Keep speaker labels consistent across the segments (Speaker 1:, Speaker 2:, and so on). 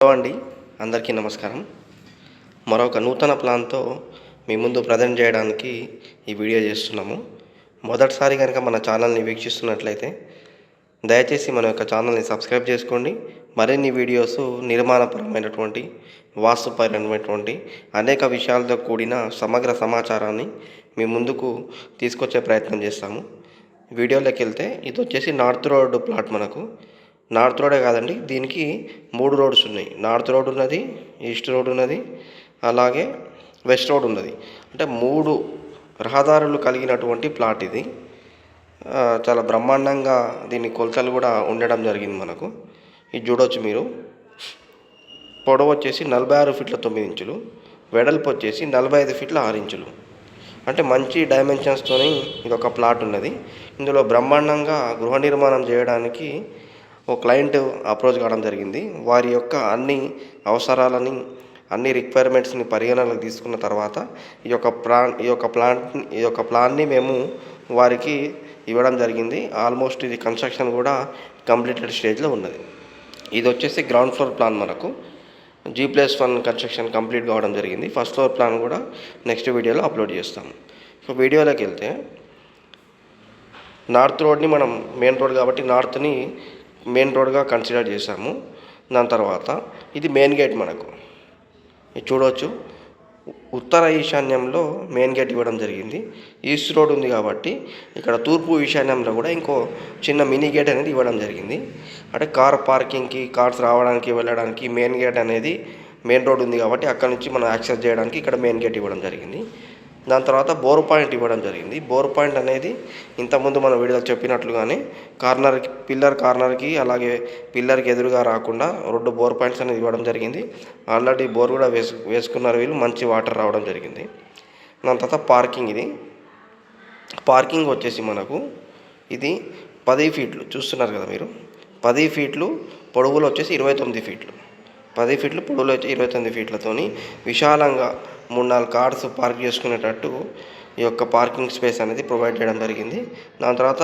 Speaker 1: Hello అండి, అందరికీ నమస్కారం. మరొక నూతన ప్లాన్తో మీ ముందు ప్రజెంట్ చేయడానికి ఈ వీడియో చేస్తున్నాము. మొదటిసారి కనుక మన ఛానల్ని వీక్షిస్తున్నట్లయితే దయచేసి మన యొక్క ఛానల్ని సబ్స్క్రైబ్ చేసుకోండి. మరిన్ని వీడియోస్ నిర్మాణపరమైనటువంటి వాస్తుపరమైనటువంటి అనేక విషయాలతో కూడిన సమగ్ర సమాచారాన్ని మీ ముందుకు తీసుకొచ్చే ప్రయత్నం చేస్తాము. వీడియోలోకి వెళ్తే ఇది వచ్చేసి నార్త్ రోడ్ ప్లాట్. మనకు నార్త్ రోడే కాదండి, దీనికి 3 రోడ్స్ ఉన్నాయి. నార్త్ రోడ్ ఉన్నది, ఈస్ట్ రోడ్ ఉన్నది, అలాగే వెస్ట్ రోడ్ ఉన్నది. అంటే 3 రహదారులు కలిగినటువంటి ప్లాట్ ఇది. చాలా బ్రహ్మాండంగా దీని కొలతలు కూడా ఉండడం జరిగింది. మనకు ఇది చూడవచ్చు మీరు. పొడవు వచ్చేసి 46 ఫీట్ల 9 ఇంచులు, వెడల్పు వచ్చేసి 45 ఫీట్ల 6 ఇంచులు. అంటే మంచి డైమెన్షన్స్తోని ఇది ఒక ప్లాట్ ఉన్నది. ఇందులో బ్రహ్మాండంగా గృహ నిర్మాణం చేయడానికి ఒక క్లయింట్ అప్రోచ్ కావడం జరిగింది. వారి యొక్క అన్ని అవసరాలని, అన్ని రిక్వైర్మెంట్స్ని పరిగణనలోకి తీసుకున్న తర్వాత ఈ యొక్క ప్లాన్ని మేము వారికి ఇవ్వడం జరిగింది. ఆల్మోస్ట్ ఇది కన్స్ట్రక్షన్ కూడా కంప్లీటెడ్ స్టేజ్లో ఉన్నది. ఇది వచ్చేసి గ్రౌండ్ ఫ్లోర్ ప్లాన్. మనకు G+1 కన్స్ట్రక్షన్ కంప్లీట్ కావడం జరిగింది. ఫస్ట్ ఫ్లోర్ ప్లాన్ కూడా నెక్స్ట్ వీడియోలో అప్లోడ్ చేస్తాము. సో వీడియోలోకి వెళ్తే నార్త్ రోడ్ని మనం మెయిన్ రోడ్ కాబట్టి నార్త్ని మెయిన్ రోడ్గా కన్సిడర్ చేశాము. దాని తర్వాత ఇది మెయిన్ గేట్. మనకు ఇది చూడవచ్చు, ఉత్తర ఈశాన్యంలో మెయిన్ గేట్ ఇవ్వడం జరిగింది. ఈస్ట్ రోడ్ ఉంది కాబట్టి ఇక్కడ తూర్పు ఈశాన్యంలో కూడా ఇంకో చిన్న మినీ గేట్ అనేది ఇవ్వడం జరిగింది. అంటే కార్ పార్కింగ్కి, కార్స్ రావడానికి వెళ్ళడానికి మెయిన్ గేట్ అనేది మెయిన్ రోడ్ ఉంది కాబట్టి అక్కడ నుంచి మనం యాక్సెస్ చేయడానికి ఇక్కడ మెయిన్ గేట్ ఇవ్వడం జరిగింది. దాని తర్వాత బోర్ పాయింట్ ఇవ్వడం జరిగింది. బోర్ పాయింట్ అనేది ఇంతకుముందు మన వీడియోలో చెప్పినట్లుగానే పిల్లర్ కార్నర్కి అలాగే పిల్లర్కి ఎదురుగా రాకుండా 2 బోర్ పాయింట్స్ అనేది ఇవ్వడం జరిగింది. ఆల్రెడీ బోర్ కూడా వేసుకున్నారు వీళ్ళు, మంచి వాటర్ రావడం జరిగింది. దాని తర్వాత పార్కింగ్ వచ్చేసి మనకు ఇది 10 ఫీట్లు చూస్తున్నారు కదా మీరు. 10 ఫీట్లు పొడవులో వచ్చేసి 29 ఫీట్లు. 10 ఫీట్లు పొడవులో వచ్చి 29 ఫీట్లతోని విశాలంగా 3-4 కార్స్ పార్క్ చేసుకునేటట్టు ఈ యొక్క పార్కింగ్ స్పేస్ అనేది ప్రొవైడ్ చేయడం జరిగింది. దాని తర్వాత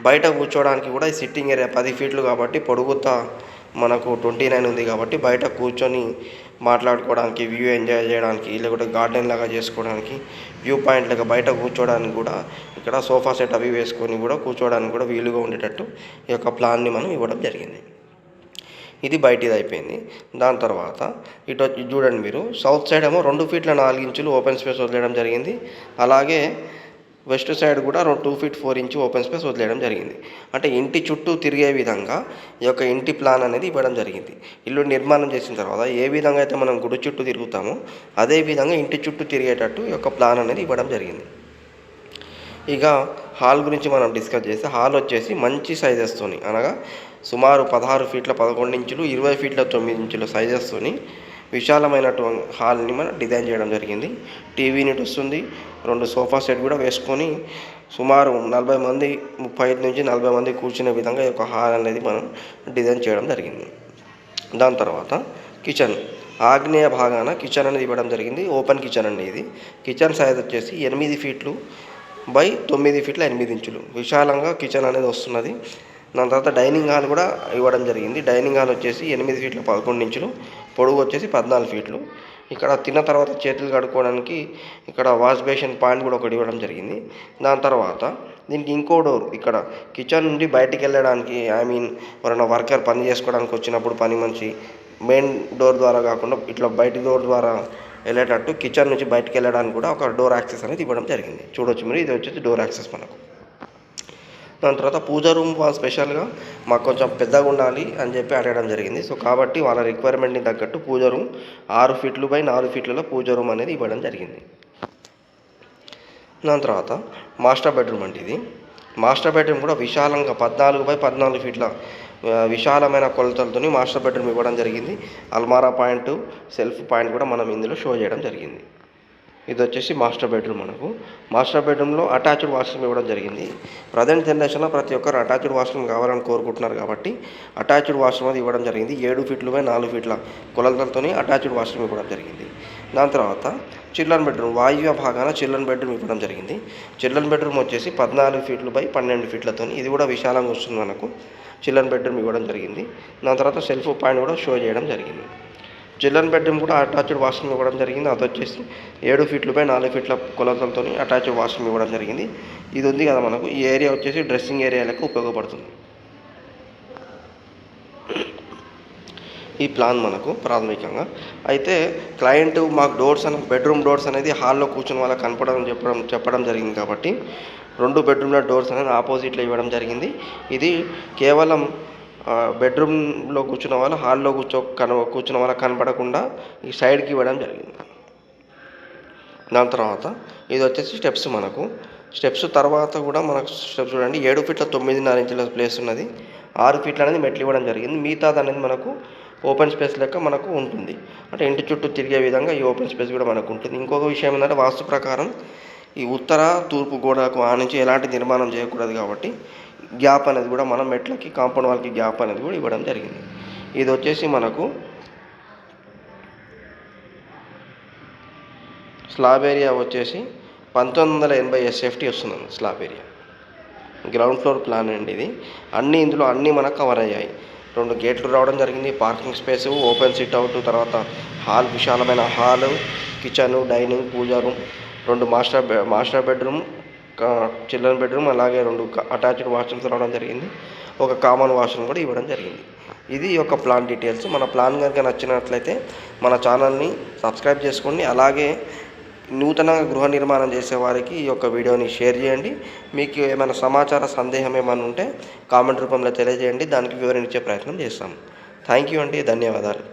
Speaker 1: బయట కూర్చోవడానికి కూడా ఈ సిట్టింగ్ ఏరియా 10 ఫీట్లు కాబట్టి పొడుగుతా మనకు 29 ఉంది కాబట్టి బయట కూర్చొని మాట్లాడుకోవడానికి, వ్యూ ఎంజాయ్ చేయడానికి, లేకపోతే గార్డెన్ లాగా చేసుకోవడానికి, వ్యూ పాయింట్ లాగా బయట కూర్చోవడానికి కూడా ఇక్కడ సోఫా సెట్ అవి వేసుకొని కూడా కూర్చోవడానికి కూడా వీలుగా ఉండేటట్టు ఈ యొక్క ప్లాన్ని మనం ఇవ్వడం జరిగింది. ఇది బయటిది అయిపోయింది. దాని తర్వాత ఇటు చూడండి మీరు, సౌత్ సైడ్ ఏమో 2 ఫీట్ల 4 ఇంచులు ఓపెన్ స్పేస్ వదిలేయడం జరిగింది. అలాగే వెస్ట్ సైడ్ కూడా 2 ఫీట్ 4 ఇంచు ఓపెన్ స్పేస్ వదిలేయడం జరిగింది. అంటే ఇంటి చుట్టూ తిరిగే విధంగా ఈ యొక్క ఇంటి ప్లాన్ అనేది ఇవ్వడం జరిగింది. ఇల్లు నిర్మాణం చేసిన తర్వాత ఏ విధంగా అయితే మనం గుడి చుట్టూ తిరుగుతామో అదే విధంగా ఇంటి చుట్టూ తిరిగేటట్టు ఈ యొక్క ప్లాన్ అనేది ఇవ్వడం జరిగింది. ఇక హాల్ గురించి మనం డిస్కస్ చేస్తే, హాల్ వచ్చేసి మంచి సైజెస్తోని, అనగా సుమారు 16 ఫీట్ల 11 ఇంచులు, 20 ఫీట్ల 9 ఇంచుల సైజెస్తోని విశాలమైనటువంటి హాల్ని మనం డిజైన్ చేయడం జరిగింది. టీవీ యూనిట్ వస్తుంది, 2 సోఫా సెట్ కూడా వేసుకొని సుమారు 40 మంది, 35 నుంచి 40 మంది కూర్చునే విధంగా ఈ యొక్క హాల్ అనేది మనం డిజైన్ చేయడం జరిగింది. దాని తర్వాత కిచెన్, ఆగ్నేయ భాగాన కిచెన్ అనేది ఇవ్వడం జరిగింది. ఓపెన్ కిచెన్ అండి ఇది. కిచెన్ సైజ్ వచ్చేసి 8 ఫీట్లు బై 9 ఫీట్ల 8 ఇంచులు విశాలంగా కిచెన్ అనేది వస్తున్నది. దాని తర్వాత డైనింగ్ హాల్ కూడా ఇవ్వడం జరిగింది. డైనింగ్ హాల్ వచ్చేసి 8 ఫీట్ల 11 ఇంచులు, పొడవు వచ్చేసి 14 ఫీట్లు. ఇక్కడ తిన్న తర్వాత చేతులు కడుక్కోవడానికి ఇక్కడ వాష్ బేసిన్ పాయింట్ కూడా ఒకటి ఇవ్వడం జరిగింది. దాని తర్వాత దీనికి ఇంకో డోర్, ఇక్కడ కిచెన్ నుండి బయటికి వెళ్ళడానికి, ఎవరైనా వర్కర్ పని చేసుకోవడానికి వచ్చినప్పుడు పని మనిషి మెయిన్ డోర్ ద్వారా కాకుండా ఇట్లా బయటి డోర్ ద్వారా వెళ్ళేటట్టు కిచెన్ నుంచి బయటకు వెళ్ళడానికి కూడా ఒక డోర్ యాక్సెస్ అనేది ఇవ్వడం జరిగింది. చూడవచ్చు మీరు, ఇది వచ్చేసి డోర్ యాక్సెస్ మనకు. దాని తర్వాత పూజా రూమ్ స్పెషల్గా మాకు కొంచెం పెద్దగా ఉండాలి అని చెప్పి అడగడం జరిగింది. సో కాబట్టి వాళ్ళ రిక్వైర్మెంట్ని తగ్గట్టు పూజా రూమ్ 6 ఫీట్లు బై 4 ఫీట్లలో పూజా రూమ్ అనేది ఇవ్వడం జరిగింది. దాని తర్వాత మాస్టర్ బెడ్రూమ్ అంటే ఇది. మాస్టర్ బెడ్రూమ్ కూడా విశాలంగా 14 బై 14 ఫీట్ల విశాలమైన కొలతలతో మాస్టర్ బెడ్రూమ్ ఇవ్వడం జరిగింది. అల్మారా పాయింట్, సెల్ఫ్ పాయింట్ కూడా మనం ఇందులో షో చేయడం జరిగింది. ఇది వచ్చేసి మాస్టర్ బెడ్రూమ్. మనకు మాస్టర్ బెడ్రూమ్లో అటాచ్డ్ వాష్రూమ్ ఇవ్వడం జరిగింది. ప్రజెంట్ జనరేషన్లో ప్రతి ఒక్కరు అటాచ్డ్ వాష్రూమ్ కావాలని కోరుకుంటున్నారు కాబట్టి అటాచ్డ్ వాష్రూమ్ అది ఇవ్వడం జరిగింది. 7 ఫీట్లు బై 4 ఫీట్ల కొలతలతో అటాచ్డ్ వాష్రూమ్ ఇవ్వడం జరిగింది. దాని తర్వాత చిల్డ్రన్ బెడ్రూమ్, వాయువ్య భాగాన చిల్డ్రన్ బెడ్రూమ్ ఇవ్వడం జరిగింది. చిల్డ్రన్ బెడ్రూమ్ వచ్చేసి 14 ఫీట్లు బై 12 ఫీట్లతో, ఇది కూడా విశాలంగా వస్తుంది మనకు. చిల్డ్రన్ బెడ్రూమ్ ఇవ్వడం జరిగింది. దాని తర్వాత సెల్ఫ్ పాయింట్ కూడా షో చేయడం జరిగింది. చిల్డ్రన్ బెడ్రూమ్ కూడా అటాచ్డ్ వాష్రూమ్ ఇవ్వడం జరిగింది. అది వచ్చేసి 7 ఫీట్లు బై 4 ఫీట్ల కొలతలతో అటాచ్డ్ వాష్రూమ్ ఇవ్వడం జరిగింది. ఇది ఉంది కదా మనకు, ఈ ఏరియా వచ్చేసి డ్రెస్సింగ్ ఏరియా లెక్క ఉపయోగపడుతుంది. ఈ ప్లాన్ మనకు ప్రాథమికంగా అయితే క్లయింట్ మాకు బెడ్రూమ్ డోర్స్ అనేది హాల్లో కూర్చుని వాళ్ళకి చెప్పడం జరిగింది కాబట్టి 2 బెడ్రూమ్ల డోర్స్ అనేది ఆపోజిట్లో ఇవ్వడం జరిగింది. ఇది కేవలం బెడ్రూమ్లో కూర్చున్న వాళ్ళు హాల్లో కూర్చున్న వాళ్ళకి కనపడకుండా ఈ సైడ్కి ఇవ్వడం జరిగింది. దాని తర్వాత ఇది వచ్చేసి స్టెప్స్ తర్వాత కూడా మనకు స్టెప్స్ చూడండి, 7 ఫీట్ల 9.5 ఇంచుల ప్లేస్ ఉన్నది. 6 ఫీట్లు అనేది మెట్లు ఇవ్వడం జరిగింది. మిగతాది అనేది మనకు ఓపెన్ స్పేస్ లెక్క మనకు ఉంటుంది. అంటే ఇంటి చుట్టూ తిరిగే విధంగా ఈ ఓపెన్ స్పేస్ కూడా మనకు ఉంటుంది. ఇంకొక విషయం ఏంటంటే వాస్తు ప్రకారం ఈ ఉత్తర తూర్పు గోడకు ఆనించి ఎలాంటి నిర్మాణం చేయకూడదు కాబట్టి గ్యాప్ అనేది కూడా మనం మెట్లకి కాంపౌండ్ వాళ్ళకి గ్యాప్ అనేది కూడా ఇవ్వడం జరిగింది. ఇది వచ్చేసి మనకు స్లాబ్ ఏరియా వచ్చేసి 1980 SFT వస్తుంది slab area. Ground floor plan అండి ఇది. ఇందులో అన్నీ మనకు కవర్ అయ్యాయి. 2 గేట్లు రావడం జరిగింది, పార్కింగ్ స్పేసు, ఓపెన్ సిట్అవుట్, తర్వాత విశాలమైన hall, kitchen, dining, puja room, 2 master bedroom, children bedroom, అలాగే 2 అటాచ్డ్ వాష్రూమ్స్ రావడం జరిగింది. ఒక కామన్ వాష్రూమ్ కూడా ఇవ్వడం జరిగింది. ఇది ఒక ప్లాన్ డీటెయిల్స్. మన ప్లాన్ కనుక నచ్చినట్లయితే మన ఛానల్ని సబ్స్క్రైబ్ చేసుకోండి. అలాగే నూతనంగా గృహ నిర్మాణం చేసే వారికి ఈ యొక్క వీడియోని షేర్ చేయండి. మీకు ఏమైనా సందేహం ఏమైనా ఉంటే కామెంట్ రూపంలో తెలియజేయండి. దానికి వివరణ ఇచ్చే ప్రయత్నం చేస్తాం. థ్యాంక్ యూ అండి. ధన్యవాదాలు.